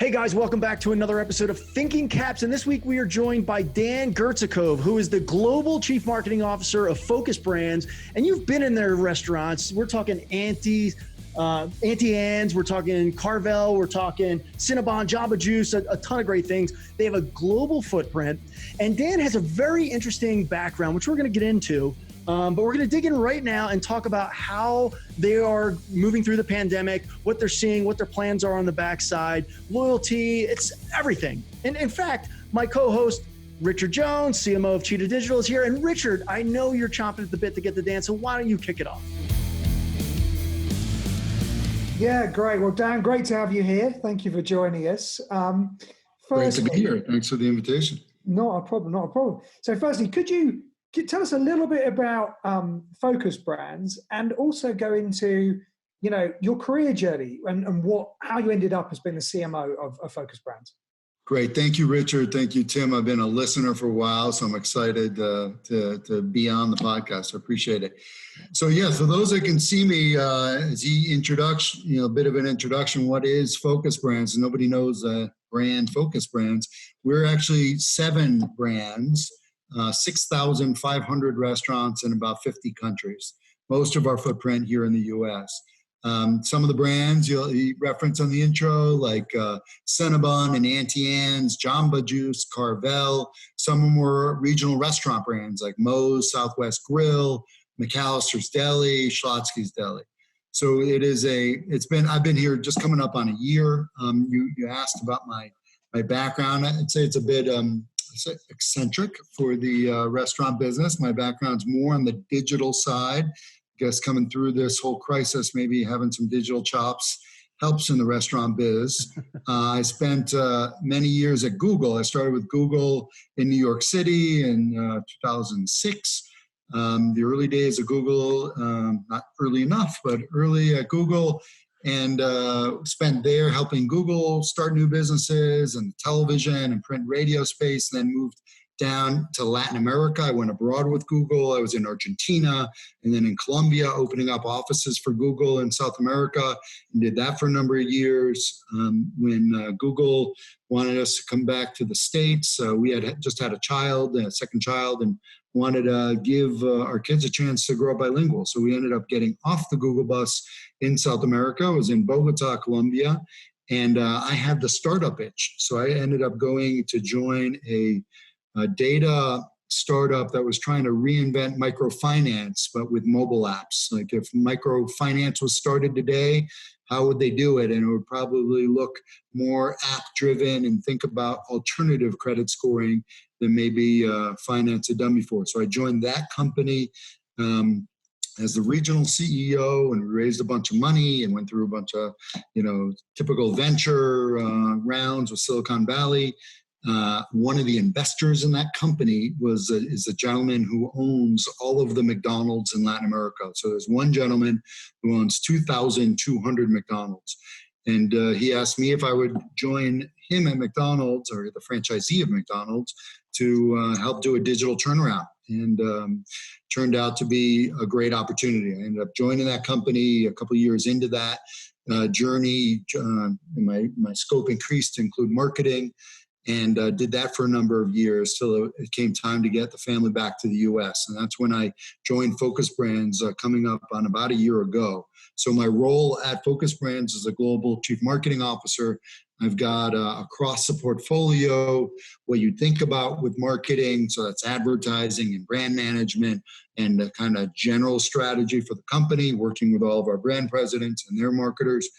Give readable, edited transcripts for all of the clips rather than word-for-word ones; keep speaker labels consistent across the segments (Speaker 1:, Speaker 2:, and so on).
Speaker 1: Hey guys, welcome back to another episode of Thinking Caps. And this week we are joined by Dan Gertsacov, who is the Global Chief Marketing Officer of Focus Brands. And you've been in their restaurants. We're talking Auntie Anne's, we're talking Carvel, we're talking Cinnabon, Jamba Juice, a ton of great things. They have a global footprint. And Dan has a very interesting background, which we're going to get into. But we're going to dig in right now and talk about how they are moving through the pandemic, what they're seeing, what their plans are on the backside, loyalty, it's everything. And in fact, my co-host, Richard Jones, CMO of Cheetah Digital, is here. And Richard, I know you're chomping at the bit to get the dance, so why don't you kick it off?
Speaker 2: Yeah, great. Well, Dan, great to have you here. Thank you for joining us.
Speaker 3: Great to be here. Thanks for the invitation.
Speaker 2: Not a problem. So firstly, could you tell us a little bit about Focus Brands and also go into, your career journey and how you ended up as being the CMO of Focus Brands?
Speaker 3: Great. Thank you, Richard. Thank you, Tim. I've been a listener for a while, so I'm excited to be on the podcast. I appreciate it. So for those that can see me, as a bit of an introduction, what is Focus Brands? Nobody knows brand Focus Brands. We're actually 7 brands. 6,500 restaurants in about 50 countries. Most of our footprint here in the U.S. Some of the brands you'll reference on the intro, like Cinnabon and Auntie Anne's, Jamba Juice, Carvel. Some of more regional restaurant brands like Moe's, Southwest Grill, McAllister's Deli, Schlotzsky's Deli. So I've been here just coming up on a year. You asked about my background. I'd say it's a bit eccentric for the restaurant business. My background's more on the digital side. I guess coming through this whole crisis, maybe having some digital chops helps in the restaurant biz. I spent many years at Google. I started with Google in New York City in 2006. The early days of Google, not early enough, but early at Google, and spent there helping Google start new businesses in the television and print radio space, and then moved down to Latin America. I went abroad with Google. I was in Argentina and then in Colombia, opening up offices for Google in South America, and did that for a number of years. When Google wanted us to come back to the States, we had just had a second child, and wanted to give our kids a chance to grow up bilingual. So we ended up getting off the Google bus in South America. I was in Bogota, Colombia, and I had the startup itch. So I ended up going to join a data startup that was trying to reinvent microfinance, but with mobile apps. Like if microfinance was started today, how would they do it? And it would probably look more app-driven and think about alternative credit scoring than maybe finance had done before. So I joined that company as the regional CEO, and we raised a bunch of money and went through a bunch of, typical venture rounds with Silicon Valley. One of the investors in that company is a gentleman who owns all of the McDonald's in Latin America. So there's one gentleman who owns 2,200 McDonald's. And he asked me if I would join him at McDonald's, or the franchisee of McDonald's, to help do a digital turnaround. And turned out to be a great opportunity. I ended up joining that company a couple of years into that journey. My scope increased to include marketing, and did that for a number of years till it came time to get the family back to the U.S. And that's when I joined Focus Brands coming up on about a year ago. So my role at Focus Brands is a global chief marketing officer. I've got across the portfolio what you think about with marketing. So that's advertising and brand management and a kind of general strategy for the company, working with all of our brand presidents and their marketers.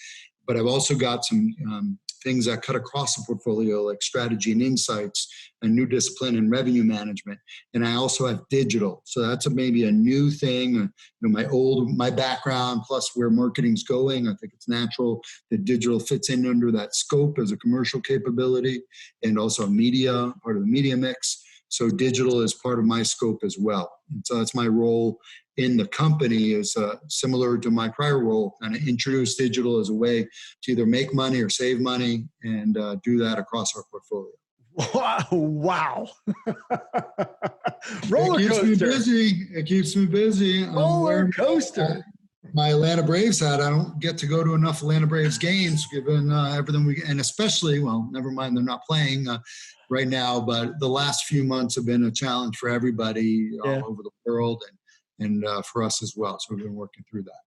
Speaker 3: But I've also got some things that cut across the portfolio, like strategy and insights, a new discipline in revenue management. And I also have digital. So that's maybe a new thing. My background plus where marketing's going, I think it's natural that digital fits in under that scope as a commercial capability, and also media, part of the media mix. So digital is part of my scope as well. And so that's my role in the company, is similar to my prior role, and introduce digital as a way to either make money or save money, and do that across our portfolio.
Speaker 1: Wow. Roller coaster.
Speaker 3: It keeps me busy.
Speaker 1: Roller coaster.
Speaker 3: my Atlanta Braves hat, I don't get to go to enough Atlanta Braves games given everything and especially, well, never mind, they're not playing right now, but the last few months have been a challenge for everybody all over the world and for us as well. So we've been working through that.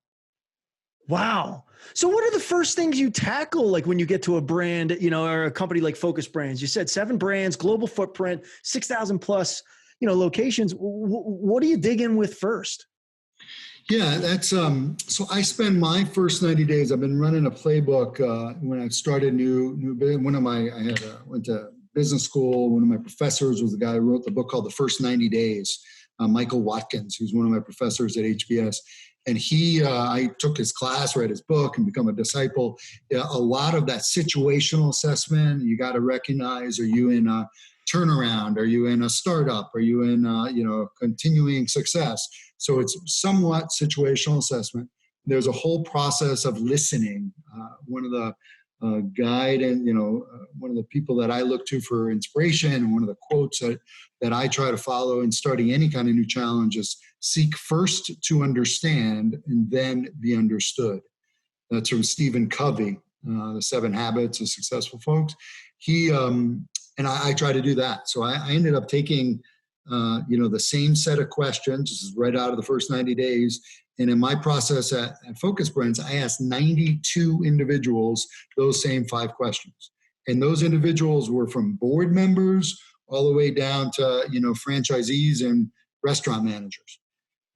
Speaker 1: Wow. So what are the first things you tackle, like when you get to a brand, or a company like Focus Brands? You said 7 brands, global footprint, 6,000 plus, locations. What do you dig in with first?
Speaker 3: Yeah, that's so I spend my first 90 days. I've been running a playbook when I started went to business school. One of my professors was the guy who wrote the book called The First 90 Days, Michael Watkins, who's one of my professors at HBS. And I took his class, read his book, and become a disciple. A lot of that situational assessment, you got to recognize, are you in a turnaround? Are you in a startup? Are you in, continuing success? So it's somewhat situational assessment. There's a whole process of listening. One of the guide and, one of the people that I look to for inspiration, and one of the quotes that I try to follow in starting any kind of new challenge is seek first to understand and then be understood. That's from Stephen Covey, The 7 Habits of Successful Folks. I try to do that. So I ended up taking, the same set of questions. This is right out of the first 90 days. And in my process at Focus Brands, I asked 92 individuals those same 5 questions. And those individuals were from board members all the way down to, franchisees and restaurant managers.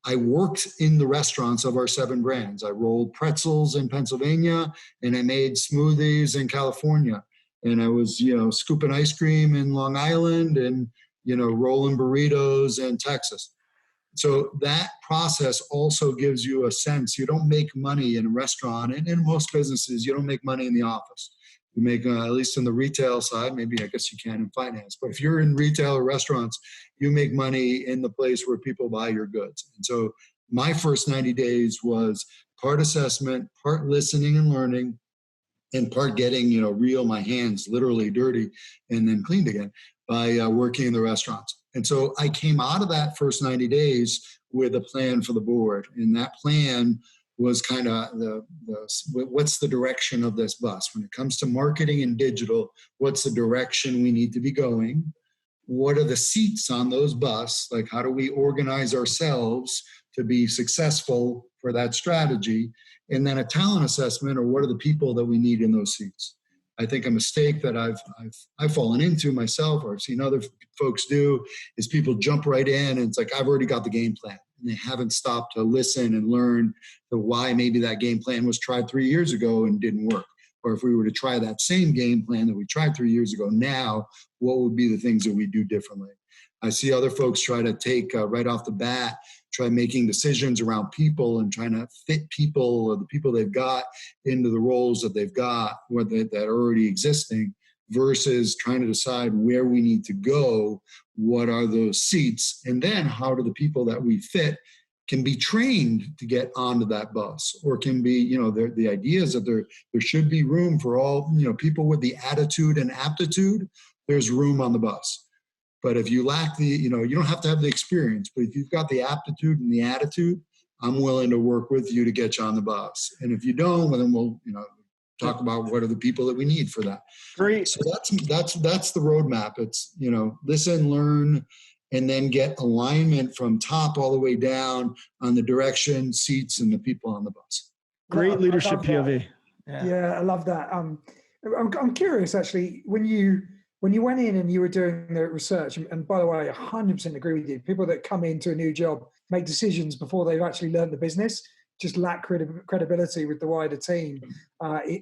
Speaker 3: I worked in the restaurants of our 7 brands. I rolled pretzels in Pennsylvania, and I made smoothies in California. And I was, scooping ice cream in Long Island and, rolling burritos in Texas. So that process also gives you a sense. You don't make money in a restaurant, and in most businesses, you don't make money in the office. You make, at least in the retail side, maybe I guess you can in finance, but if you're in retail or restaurants, you make money in the place where people buy your goods. And so my first 90 days was part assessment, part listening and learning, and part getting, real, my hands literally dirty and then cleaned again by working in the restaurants. And so I came out of that first 90 days with a plan for the board. And that plan was kind of what's the direction of this bus? When it comes to marketing and digital, what's the direction we need to be going? What are the seats on those bus? Like, how do we organize ourselves to be successful for that strategy? And then a talent assessment, or what are the people that we need in those seats? I think a mistake that I've fallen into myself, or I've seen other folks do, is people jump right in and it's like, I've already got the game plan. And they haven't stopped to listen and learn the why maybe that game plan was tried 3 years ago and didn't work. Or if we were to try that same game plan that we tried 3 years ago now, what would be the things that we do differently? I see other folks try to take right off the bat, try making decisions around people and trying to fit people or the people they've got into the roles that they've got, that are already existing, versus trying to decide where we need to go, what are those seats, and then how do the people that we fit can be trained to get onto that bus, or can be, the idea is that there should be room for all, people with the attitude and aptitude. There's room on the bus. But if you lack you don't have to have the experience, but if you've got the aptitude and the attitude, I'm willing to work with you to get you on the bus. And if you don't, well, then we'll, talk about what are the people that we need for that.
Speaker 1: Great.
Speaker 3: So that's the roadmap. It's, listen, learn, and then get alignment from top all the way down on the direction, seats, and the people on the bus.
Speaker 1: Great leadership POV.
Speaker 2: Yeah, I love that. I'm curious, actually, when you went in and you were doing the research, and by the way, I 100% agree with you. People that come into a new job make decisions before they've actually learned the business, just lack credibility with the wider team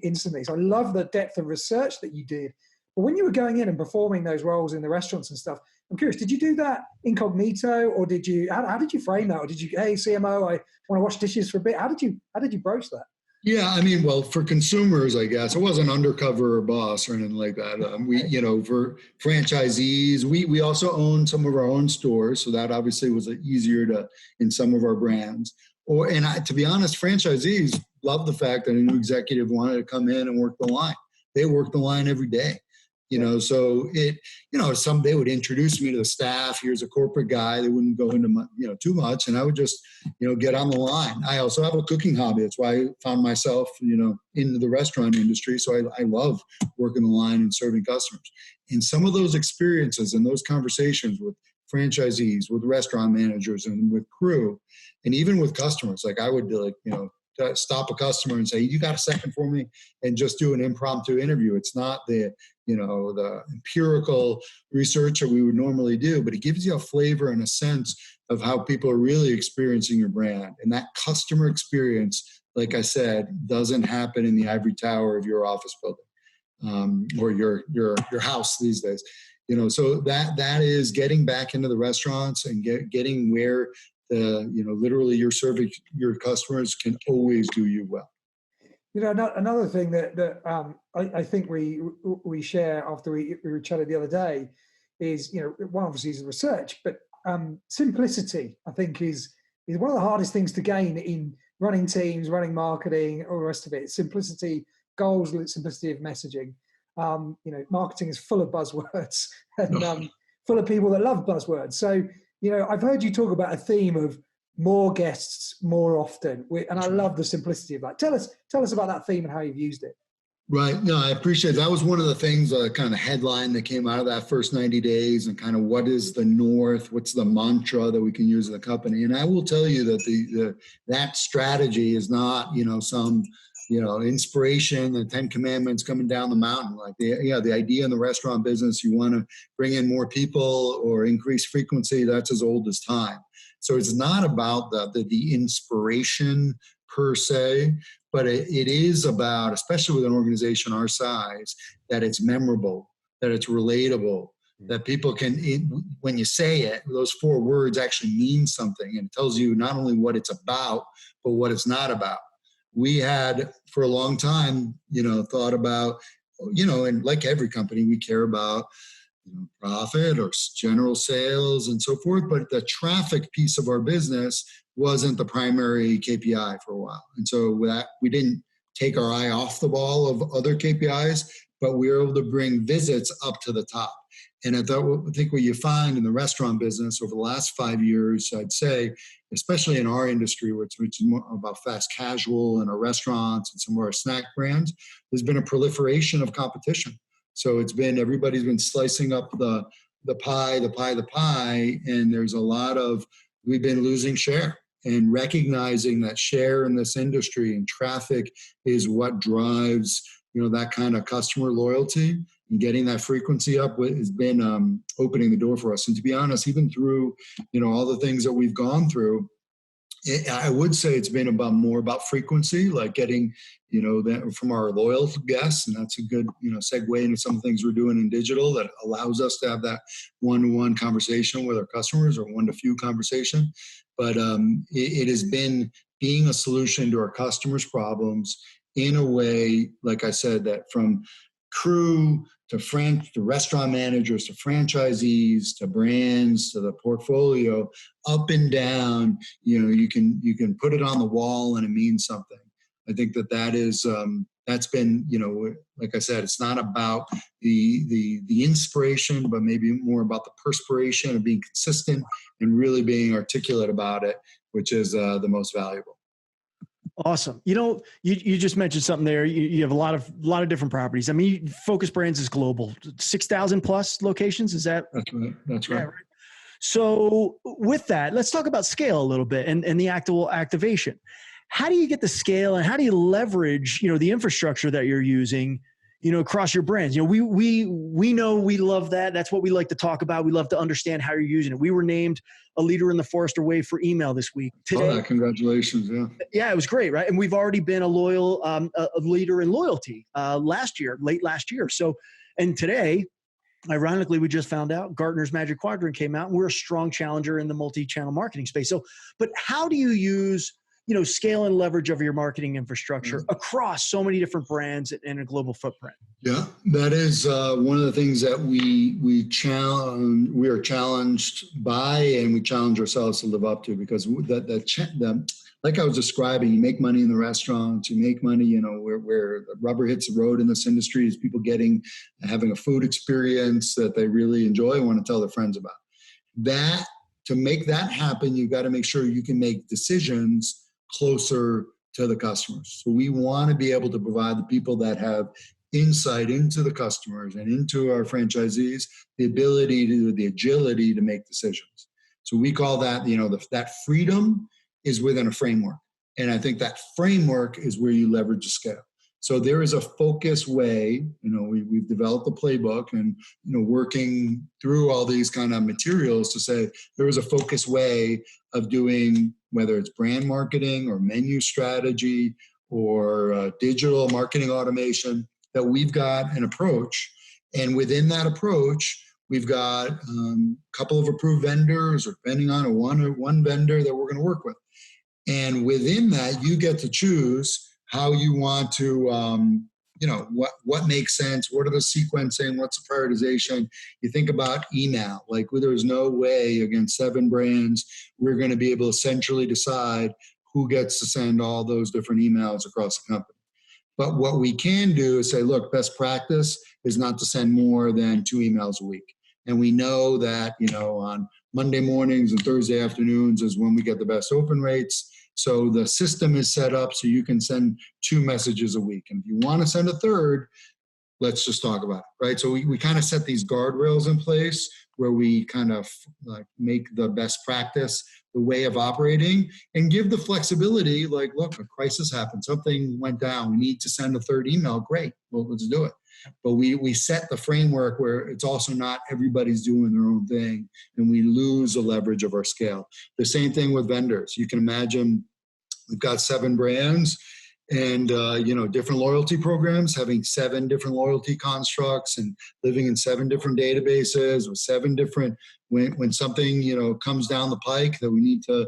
Speaker 2: instantly. So I love the depth of research that you did. But when you were going in and performing those roles in the restaurants and stuff, I'm curious, did you do that incognito, or how did you frame that? Or did you, hey, CMO, I want to wash dishes for a bit? How did you broach that?
Speaker 3: Yeah, well, for consumers, I guess, I wasn't undercover or boss or anything like that. For franchisees, we also own some of our own stores, so that obviously was easier in some of our brands. To be honest, franchisees love the fact that a new executive wanted to come in and work the line. They work the line every day. So some they would introduce me to the staff. Here's a corporate guy. They wouldn't go into too much, and I would just get on the line. I also have a cooking hobby. That's why I found myself into the restaurant industry. So I love working the line and serving customers. And some of those experiences and those conversations with franchisees, with restaurant managers, and with crew, and even with customers, like I would do, stop a customer and say, "You got a second for me?" and just do an impromptu interview. It's not the empirical research that we would normally do, but it gives you a flavor and a sense of how people are really experiencing your brand. And that customer experience, like I said, doesn't happen in the ivory tower of your office building or your house these days. So that is getting back into the restaurants and getting where literally your serving your customers can always do you well.
Speaker 2: Another thing that I think we share after we chatted the other day is, one obviously is research, but simplicity, I think, is one of the hardest things to gain in running teams, running marketing, all the rest of it. Simplicity, goals, simplicity of messaging. Marketing is full of buzzwords and full of people that love buzzwords. So, I've heard you talk about a theme of more guests more often, and I love the simplicity of that. Tell us about that theme and how you've used it.
Speaker 3: Right. No, I appreciate it. That was one of the things, kind of headline that came out of that first 90 days, and kind of what is the North, what's the mantra that we can use in the company. And I will tell you that that strategy is not, some, inspiration, the 10 commandments coming down the mountain. Like the idea in the restaurant business, you want to bring in more people or increase frequency. That's as old as time. So it's not about the inspiration per se, but it is about, especially with an organization our size, that it's memorable, that it's relatable, that people can, when you say it, those 4 words actually mean something, and it tells you not only what it's about, but what it's not about. We had, for a long time, thought about, and like every company, we care about profit or general sales and so forth, but the traffic piece of our business wasn't the primary KPI for a while. And so we didn't take our eye off the ball of other KPIs, but we were able to bring visits up to the top. And I think what you find in the restaurant business over the last 5 years, I'd say, especially in our industry, which is more about fast casual and our restaurants and some of our snack brands, there's been a proliferation of competition. So everybody's been slicing up the pie, and there's a lot of, we've been losing share, and recognizing that share in this industry and traffic is what drives, that kind of customer loyalty, and getting that frequency up has been opening the door for us. And to be honest, even through, all the things that we've gone through, I would say it's been more about frequency, like getting, that from our loyal guests. And that's a good, segue into some things we're doing in digital that allows us to have that one-to-one conversation with our customers, or one-to-few conversation. But it has been being a solution to our customers' problems in a way, like I said, that from crew to restaurant managers, to franchisees, to brands, to the portfolio, up and down, you can put it on the wall and it means something. I think that is, that's been, like I said, it's not about the inspiration, but maybe more about the perspiration of being consistent and really being articulate about it, which is the most valuable.
Speaker 1: Awesome. You just mentioned something there. You have a lot of different properties. I mean, Focus Brands is global, 6,000 plus locations. Is that?
Speaker 3: That's right.
Speaker 1: Yeah, right. So with that, let's talk about scale a little bit and the actual activation. How do you get the scale, and how do you leverage, the infrastructure that you're using, across your brands? We know we love that. That's what we like to talk about. We love to understand how you're using it. We were named a leader in the Forrester Wave for email this week. Today,
Speaker 3: congratulations. Yeah.
Speaker 1: Yeah, it was great, right? And we've already been a leader in loyalty late last year. So, and today, ironically, we just found out Gartner's Magic Quadrant came out, and we're a strong challenger in the multi-channel marketing space. So, but how do you use scale and leverage of your marketing infrastructure across so many different brands and a global footprint? Yeah,
Speaker 3: that is one of the things that we are challenged by, and we challenge ourselves to live up to, because like like I was describing, you make money in the restaurants, you make money, where the rubber hits the road in this industry is people having a food experience that they really enjoy and want to tell their friends about. That, to make that happen, you've got to make sure you can make decisions closer to the customers. So we want to be able to provide the people that have insight into the customers and into our franchisees, the agility to make decisions. So we call that, that freedom is within a framework. And I think that framework is where you leverage the scale. So there is a focused way, we've developed a playbook and, working through all these kind of materials to say there is a focused way of doing, whether it's brand marketing or menu strategy or digital marketing automation, that we've got an approach. And within that approach, we've got a couple of approved vendors, or depending on one vendor that we're going to work with. And within that, you get to choose how you want to, what makes sense, what are the sequencing, what's the prioritization. You think about email, like there's no way, again, 7 brands, we're going to be able to centrally decide who gets to send all those different emails across the company. But what we can do is say, look, best practice is not to send more than 2 emails a week. And we know that, on Monday mornings and Thursday afternoons is when we get the best open rates. So the system is set up so you can send 2 messages a week. And if you want to send a third, let's just talk about it, right? So we kind of set these guardrails in place where we kind of like make the best practice the way of operating and give the flexibility, like, look, a crisis happened, something went down, we need to send a third email, great, well, let's do it. But we set the framework where it's also not everybody's doing their own thing, and we lose the leverage of our scale. The same thing with vendors. You can imagine we've got 7 brands and, different loyalty programs, having 7 different loyalty constructs and living in 7 different databases with 7 different, when something, comes down the pike that we need to,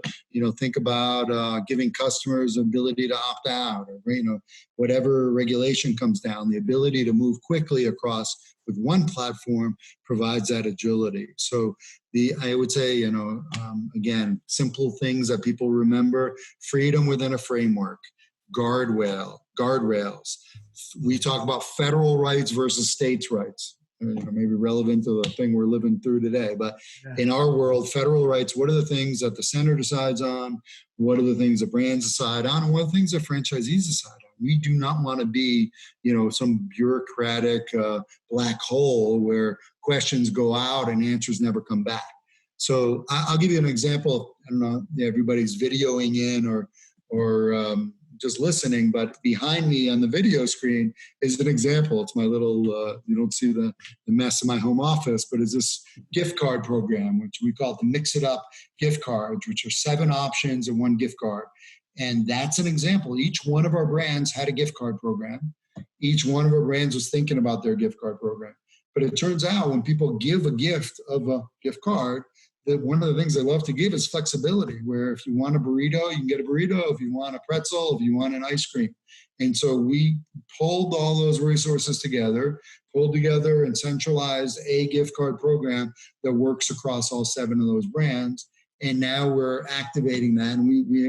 Speaker 3: think about giving customers the ability to opt out or, whatever regulation comes down, the ability to move quickly across with one platform provides that agility. So I would say, again, simple things that people remember: freedom within a framework, guardrails. We talk about federal rights versus states' rights. Maybe relevant to the thing we're living through today. But in our world, federal rights, what are the things that the center decides on? What are the things that brands decide on? And what are the things that franchisees decide on? We do not want to be, some bureaucratic black hole where questions go out and answers never come back. So I'll give you an example. I don't know if everybody's videoing in or just listening, but behind me on the video screen is an example. It's my little, you don't see the mess in my home office, but it's this gift card program, which we call the Mix It Up gift cards, which are 7 options and 1 gift card. And that's an example. Each one of our brands had a gift card program. Each one of our brands was thinking about their gift card program. But it turns out when people give a gift of a gift card, that one of the things they love to give is flexibility, where if you want a burrito, you can get a burrito. If you want a pretzel, if you want an ice cream. And so we pulled all those resources together, and centralized a gift card program that works across all 7 of those brands. And now we're activating that. And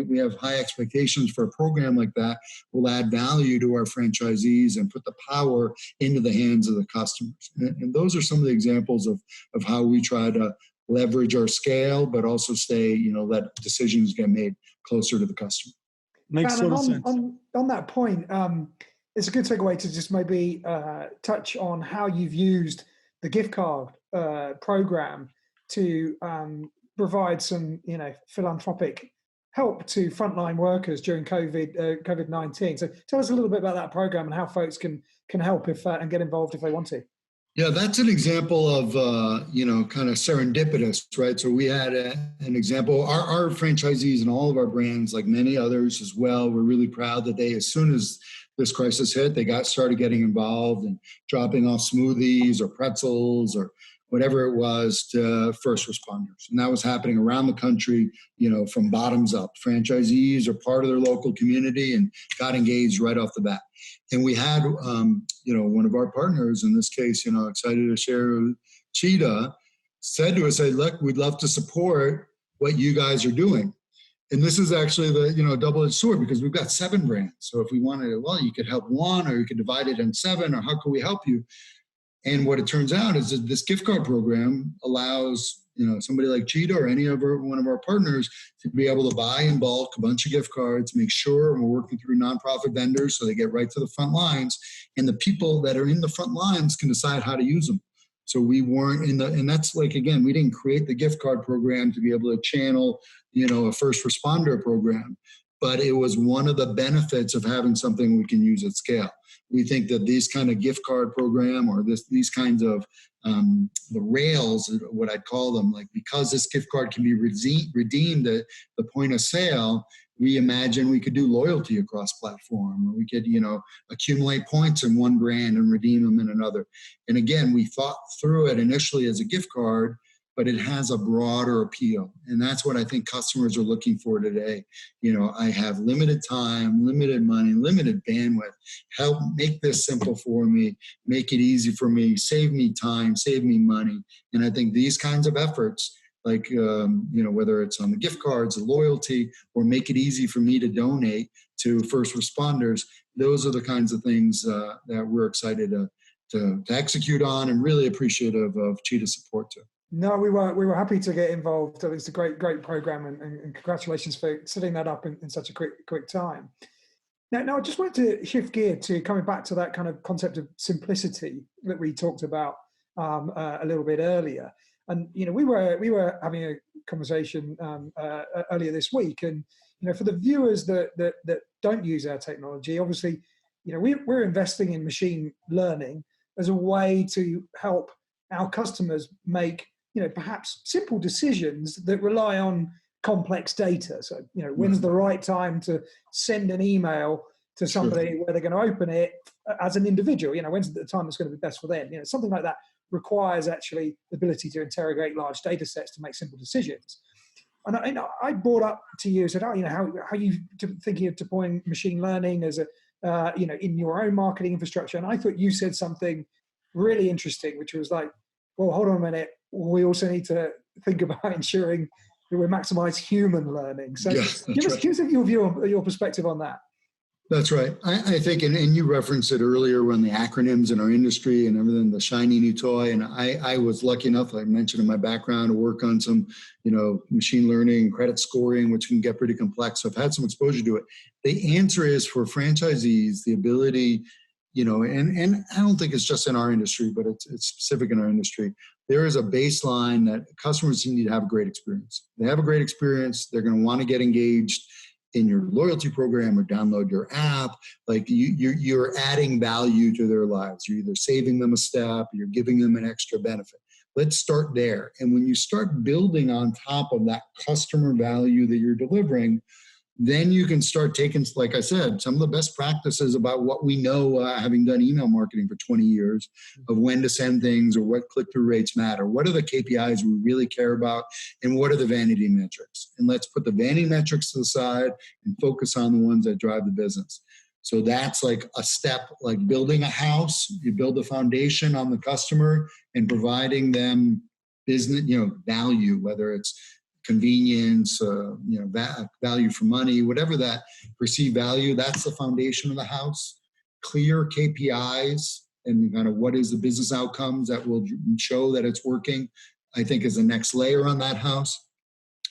Speaker 3: we have high expectations for a program like that. Will add value to our franchisees and put the power into the hands of the customers. And those are some of the examples of how we try to leverage our scale, but also stay, let decisions get made closer to the customer.
Speaker 1: Makes total sense.
Speaker 2: On that point, it's a good segue to just maybe touch on how you've used the gift card program to provide some, philanthropic help to frontline workers during COVID-19. So tell us a little bit about that program and how folks can help and get involved if they want to.
Speaker 3: Yeah, that's an example of, kind of serendipitous, right? So we had an example. Our franchisees and all of our brands, like many others as well, we're really proud that they, as soon as this crisis hit, they started getting involved and dropping off smoothies or pretzels or whatever it was to first responders. And that was happening around the country, from bottoms up. Franchisees are part of their local community and got engaged right off the bat. And we had, one of our partners, in this case, excited to share, Cheetah, said to us, "Hey, look, we'd love to support what you guys are doing." And this is actually the, double-edged sword, because we've got 7 brands. So if we wanted, well, you could help one, or you could divide it in 7, or how can we help you? And what it turns out is that this gift card program allows, somebody like Cheetah or one of our partners to be able to buy in bulk a bunch of gift cards, make sure we're working through nonprofit vendors so they get right to the front lines, and the people that are in the front lines can decide how to use them. So we weren't and that's like, again, we didn't create the gift card program to be able to channel, a first responder program, but it was one of the benefits of having something we can use at scale. We think that these kind of gift card program, or these kinds of the rails, what I'd call them, like, because this gift card can be redeemed at the point of sale, we imagine we could do loyalty across platform, or we could, accumulate points in one brand and redeem them in another. And again, we thought through it initially as a gift card, but it has a broader appeal. And that's what I think customers are looking for today. I have limited time, limited money, limited bandwidth. Help make this simple for me, make it easy for me, save me time, save me money. And I think these kinds of efforts, like, whether it's on the gift cards, the loyalty, or make it easy for me to donate to first responders, those are the kinds of things that we're excited to execute on, and really appreciative of Cheetah's support too.
Speaker 2: No, we were happy to get involved. It's a great program, and congratulations for setting that up in such a quick time. Now, I just wanted to shift gear to coming back to that kind of concept of simplicity that we talked about a little bit earlier. And we were having a conversation earlier this week, and for the viewers that don't use our technology, obviously, we're investing in machine learning as a way to help our customers make perhaps simple decisions that rely on complex data. So when's the right time to send an email to somebody, where they're going to open it as an individual? When's the time that's going to be best for them? Something like that requires actually the ability to interrogate large data sets to make simple decisions. And I brought up to you, said, how are you thinking of deploying machine learning as in your own marketing infrastructure? And I thought you said something really interesting, which was like, well, hold on a minute. We also need to think about ensuring that we maximize human learning. So give us your view, your perspective on that.
Speaker 3: That's right. I think, and you referenced it earlier on the acronyms in our industry and everything, the shiny new toy. And I was lucky enough, I mentioned in my background, to work on some, machine learning, credit scoring, which can get pretty complex. So I've had some exposure to it. The answer is, for franchisees, the ability, and I don't think it's just in our industry, but it's specific in our industry. There is a baseline that customers need to have a great experience. They have a great experience, they're going to want to get engaged in your loyalty program or download your app. Like, you're adding value to their lives. You're either saving them a step, you're giving them an extra benefit. Let's start there. And when you start building on top of that customer value that you're delivering, then you can start taking, like I said, some of the best practices about what we know, having done email marketing for 20 years, of when to send things, or what click-through rates matter. What are the KPIs we really care about, and what are the vanity metrics? And let's put the vanity metrics to the side and focus on the ones that drive the business. So that's like a step, like building a house. You build the foundation on the customer and providing them business, value, whether it's convenience, value for money, whatever that perceived value, that's the foundation of the house. Clear KPIs and kind of what is the business outcomes that will show that it's working, I think, is the next layer on that house.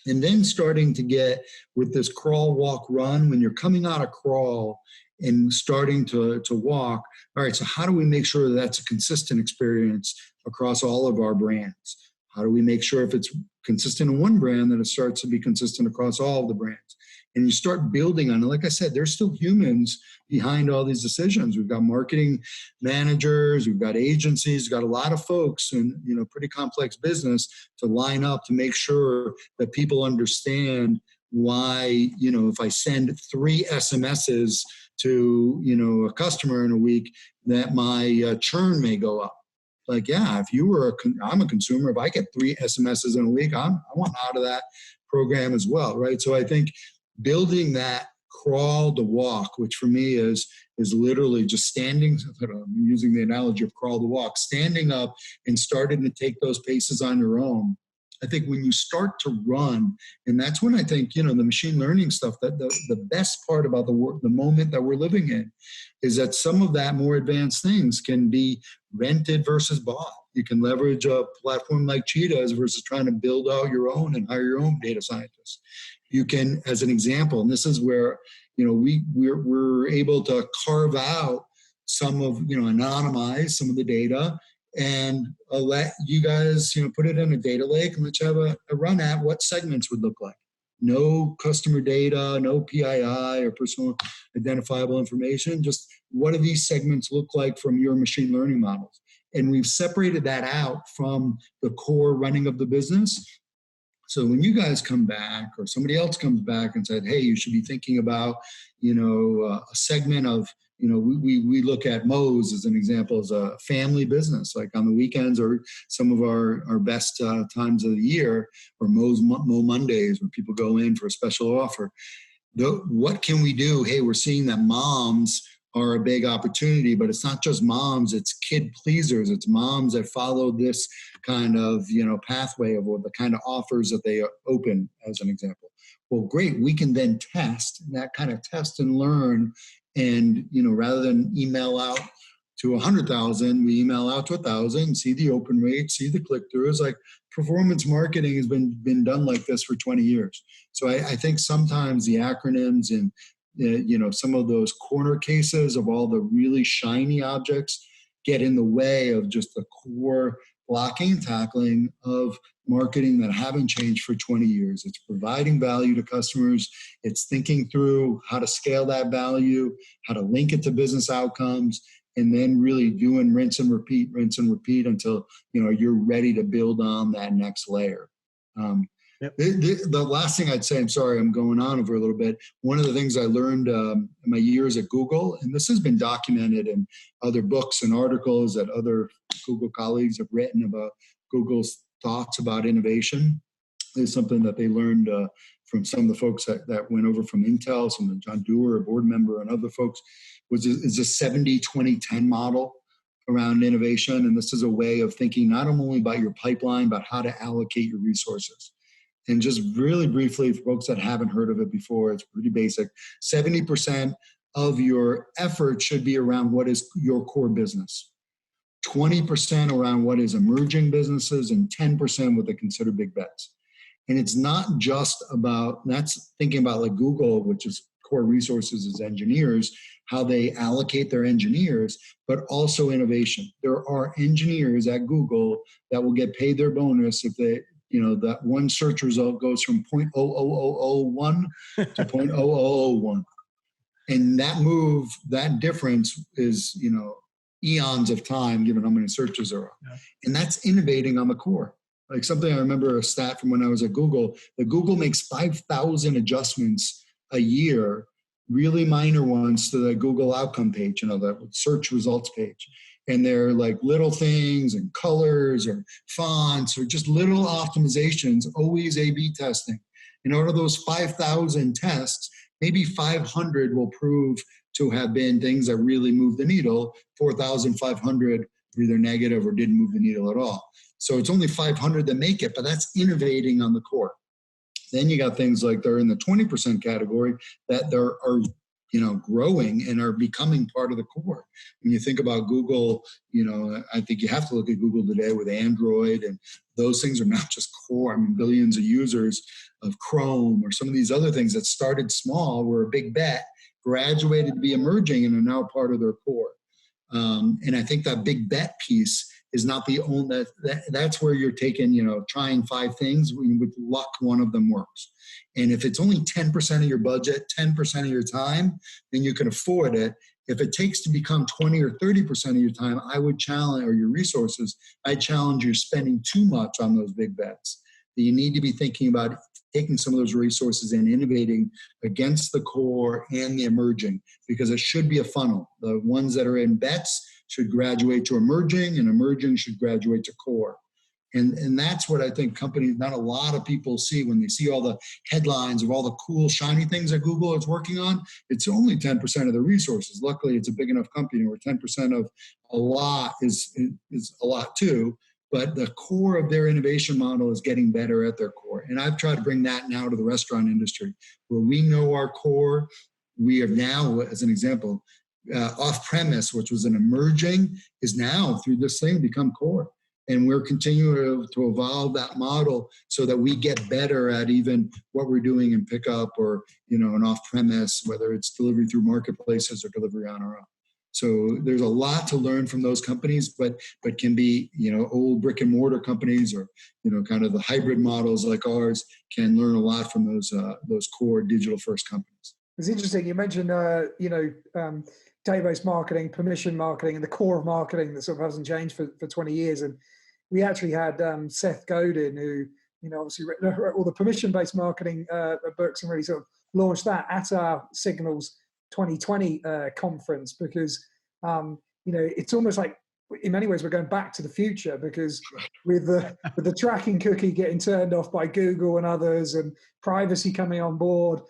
Speaker 3: And then starting to get with this crawl, walk, run, when you're coming out of crawl and starting to walk, all right, so how do we make sure that that's a consistent experience across all of our brands? How do we make sure, if it's consistent in one brand, that it starts to be consistent across all of the brands? And you start building on it. Like I said, there's still humans behind all these decisions. We've got marketing managers, we've got agencies, we've got a lot of folks in pretty complex business to line up to make sure that people understand why, if I send 3 SMSs to, a customer in a week, that my churn may go up. Like, yeah, if you were I'm a consumer, if I get 3 SMSs in a week, I want out of that program as well, right? So I think building that crawl to walk, which for me is literally just standing, I'm using the analogy of crawl to walk, standing up and starting to take those paces on your own, I think when you start to run, and that's when I think, the machine learning stuff, that the best part about the moment that we're living in is that some of that more advanced things can be rented versus bought. You can leverage a platform like Cheetah's versus trying to build out your own and hire your own data scientists. You can, as an example, and this is where, we're able to carve out some of, anonymize some of the data and let you guys, put it in a data lake and let you have a run at what segments would look like. No customer data, no PII or personal identifiable information, just what do these segments look like from your machine learning models? And we've separated that out from the core running of the business. So when you guys come back or somebody else comes back and said, hey, you should be thinking about, a segment of, we look at Moe's as an example as a family business, like on the weekends or some of our best times of the year, or Moe Mondays where people go in for a special offer. What can we do? Hey, we're seeing that moms are a big opportunity, but it's not just moms, it's kid pleasers. It's moms that follow this kind of, pathway of the kind of offers that they open, as an example. Well, great. We can then test that kind of test and learn. And, rather than email out to 100,000, we email out to 1,000, see the open rate, see the click-throughs. Like performance marketing has been done like this for 20 years. So I think sometimes the acronyms and, some of those corner cases of all the really shiny objects get in the way of just the core blocking and tackling of marketing that haven't changed for 20 years. It's providing value to customers. It's thinking through how to scale that value, how to link it to business outcomes, and then really doing rinse and repeat until, you're ready to build on that next layer.
Speaker 1: Yep.
Speaker 3: The last thing I'd say, I'm sorry, I'm going on over a little bit. One of the things I learned in my years at Google, and this has been documented in other books and articles that other Google colleagues have written about Google's thoughts about innovation, is something that they learned from some of the folks that went over from Intel, some of John Doerr, a board member, and other folks, is a 70-20-10 model around innovation. And this is a way of thinking not only about your pipeline, but how to allocate your resources. And just really briefly, for folks that haven't heard of it before, it's pretty basic. 70% of your effort should be around what is your core business, 20% around what is emerging businesses, and 10% what they consider big bets. And it's not just about, that's thinking about like Google, which is core resources as engineers, how they allocate their engineers, but also innovation. There are engineers at Google that will get paid their bonus if they, that one search result goes from 0.00001 to 0.0001. And that move, that difference is, eons of time, given how many searches there are. Yeah. And that's innovating on the core. Like something I remember a stat from when I was at Google, that Google makes 5,000 adjustments a year, really minor ones to the Google outcome page, the search results page. And they're like little things and colors or fonts or just little optimizations, always A/B testing. And out of those 5,000 tests, maybe 500 will prove to have been things that really move the needle. 4,500 were either negative or didn't move the needle at all. So it's only 500 that make it, but that's innovating on the core. Then you got things like they're in the 20% category that there are growing and are becoming part of the core. When you think about Google, I think you have to look at Google today with Android, and those things are not just core. I mean, billions of users of Chrome or some of these other things that started small, were a big bet, graduated to be emerging, and are now part of their core. And I think that big bet piece is not the only, that's where you're taking, trying 5 things. With luck, one of them works. And if it's only 10% of your budget, 10% of your time, then you can afford it. If it takes to become 20 or 30% of your time, I would challenge, or your resources, I challenge you spending too much on those big bets. That you need to be thinking about taking some of those resources and innovating against the core and the emerging, because it should be a funnel. The ones that are in bets should graduate to emerging, and emerging should graduate to core. And that's what I think companies, not a lot of people see when they see all the headlines of all the cool, shiny things that Google is working on. It's only 10% of the resources. Luckily, it's a big enough company where 10% of a lot is a lot too. but the core of their innovation model is getting better at their core. And I've tried to bring that now to the restaurant industry, where we know our core. We have now, as an example, off-premise, which was an emerging, is now through this thing become core. And we're continuing to evolve that model so that we get better at even what we're doing in pickup or, an off-premise, whether it's delivery through marketplaces or delivery on our own. So there's a lot to learn from those companies, but can be, old brick and mortar companies or, kind of the hybrid models like ours can learn a lot from those core digital first companies.
Speaker 2: It's interesting. You mentioned, database marketing, permission marketing, and the core of marketing that sort of hasn't changed for 20 years. And we actually had Seth Godin, who, obviously wrote all the permission-based marketing books and really sort of launched that at our Signals 2020 conference, because, it's almost like, in many ways, we're going back to the future, because with the tracking cookie getting turned off by Google and others, and privacy coming on board,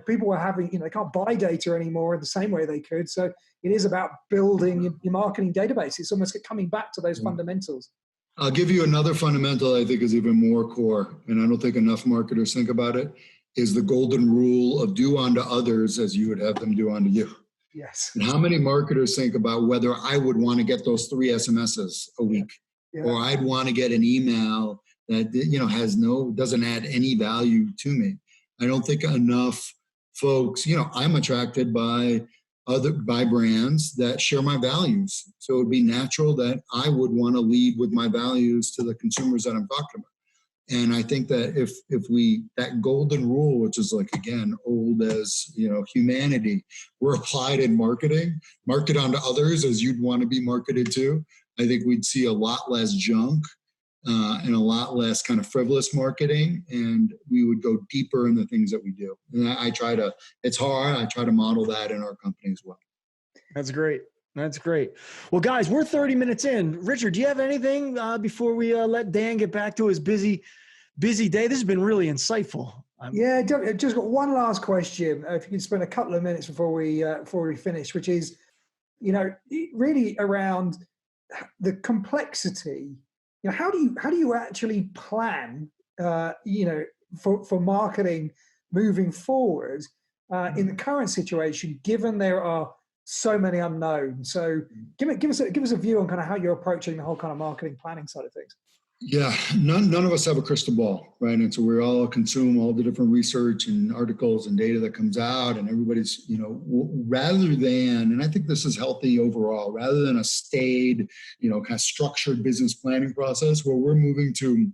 Speaker 2: people were having, they can't buy data anymore in the same way they could. So it is about building your marketing database. It's almost coming back to those fundamentals.
Speaker 3: I'll give you another fundamental I think is even more core, and I don't think enough marketers think about it, is the golden rule of do unto others as you would have them do unto you.
Speaker 2: Yes.
Speaker 3: And how many marketers think about whether I would want to get those 3 SMSs a week, or I'd want to get an email that, doesn't add any value to me. I don't think enough folks, I'm attracted by brands that share my values. So it would be natural that I would want to lead with my values to the consumers that I'm talking about. And I think that if that golden rule, which is like, again, old as, humanity, were applied in marketing, market onto others as you'd want to be marketed to, I think we'd see a lot less junk and a lot less kind of frivolous marketing, and we would go deeper in the things that we do. And it's hard. I try to model that in our company as well.
Speaker 1: That's great. That's great. Well, guys, we're 30 minutes in. Richard, do you have anything before we let Dan get back to his busy day? This has been really insightful.
Speaker 2: I've just got one last question. If you could spend a couple of minutes before we finish, which is, really around the complexity. How do you actually plan, for marketing moving forward in the current situation, given there are so many unknowns? So give us a view on kind of how you're approaching the whole kind of marketing planning side of things.
Speaker 3: Yeah, none of us have a crystal ball, right? And so we all consume all the different research and articles and data that comes out, and everybody's, rather than, and I think this is healthy overall, rather than a staid, kind of structured business planning process, where we're moving to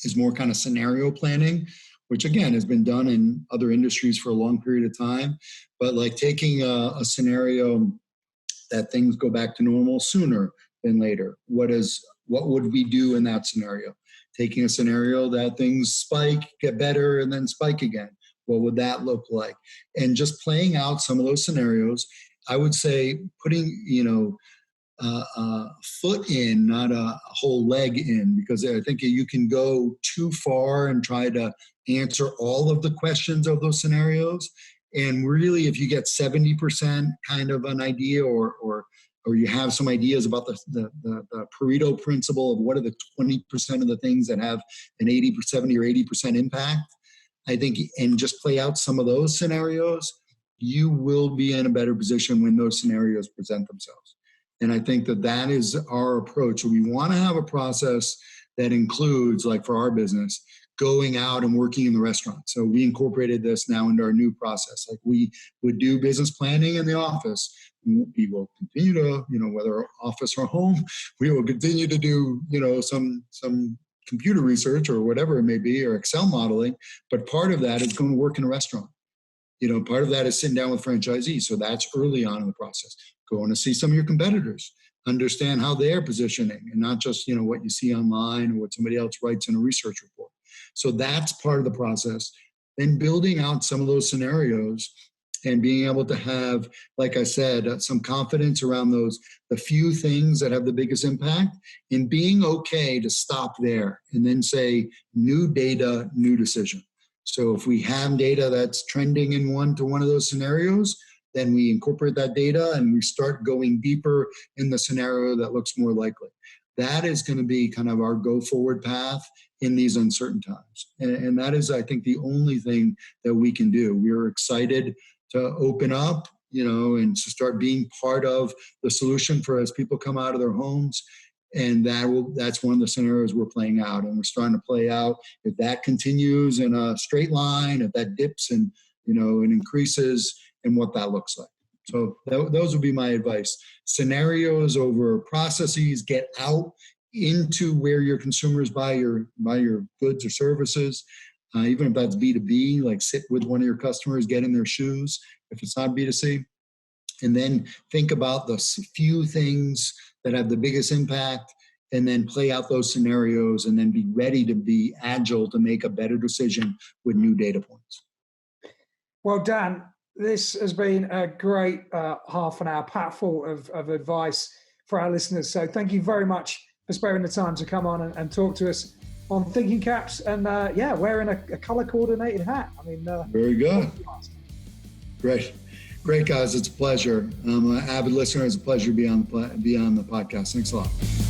Speaker 3: is more kind of scenario planning, which again has been done in other industries for a long period of time, but like taking a scenario that things go back to normal sooner than later. What would we do in that scenario? Taking a scenario that things spike, get better, and then spike again. What would that look like? And just playing out some of those scenarios, I would say putting, a foot in, not a whole leg in, because I think you can go too far and try to answer all of the questions of those scenarios. And really, if you get 70% kind of an idea or you have some ideas about the Pareto principle of what are the 20% of the things that have an 70 or 80% impact, I think, and just play out some of those scenarios, you will be in a better position when those scenarios present themselves. And I think that is our approach. We want to have a process that includes, like for our business, going out and working in the restaurant. So we incorporated this now into our new process. Like we would do business planning in the office. We will continue to, whether office or home, we will continue to do, some computer research or whatever it may be, or Excel modeling. But part of that is going to work in a restaurant. Part of that is sitting down with franchisees. So that's early on in the process. Going to see some of your competitors, understand how they're positioning, and not just, what you see online or what somebody else writes in a research report. So that's part of the process. Then building out some of those scenarios and being able to have, like I said, some confidence around the few things that have the biggest impact, and being okay to stop there and then say, new data, new decision. So if we have data that's trending in one of those scenarios, then we incorporate that data and we start going deeper in the scenario that looks more likely. that is going to be kind of our go forward path in these uncertain times. And that is, I think, the only thing that we can do. We're excited to open up, and to start being part of the solution for as people come out of their homes. And that's one of the scenarios we're playing out. And we're starting to play out if that continues in a straight line, if that dips and, and increases, and what that looks like. So those would be my advice. Scenarios over processes, get out into where your consumers buy your goods or services. Even if that's B2B, like sit with one of your customers, get in their shoes, if it's not B2C. And then think about the few things that have the biggest impact, and then play out those scenarios, and then be ready to be agile to make a better decision with new data points.
Speaker 2: Well, Dan, this has been a great half an hour pack full of advice for our listeners. So thank you very much for sparing the time to come on and talk to us on Thinking Caps, and wearing a color coordinated hat. I mean,
Speaker 3: very good. Great guys. It's a pleasure. I'm an avid listener. It's a pleasure to be on the podcast. Thanks a lot.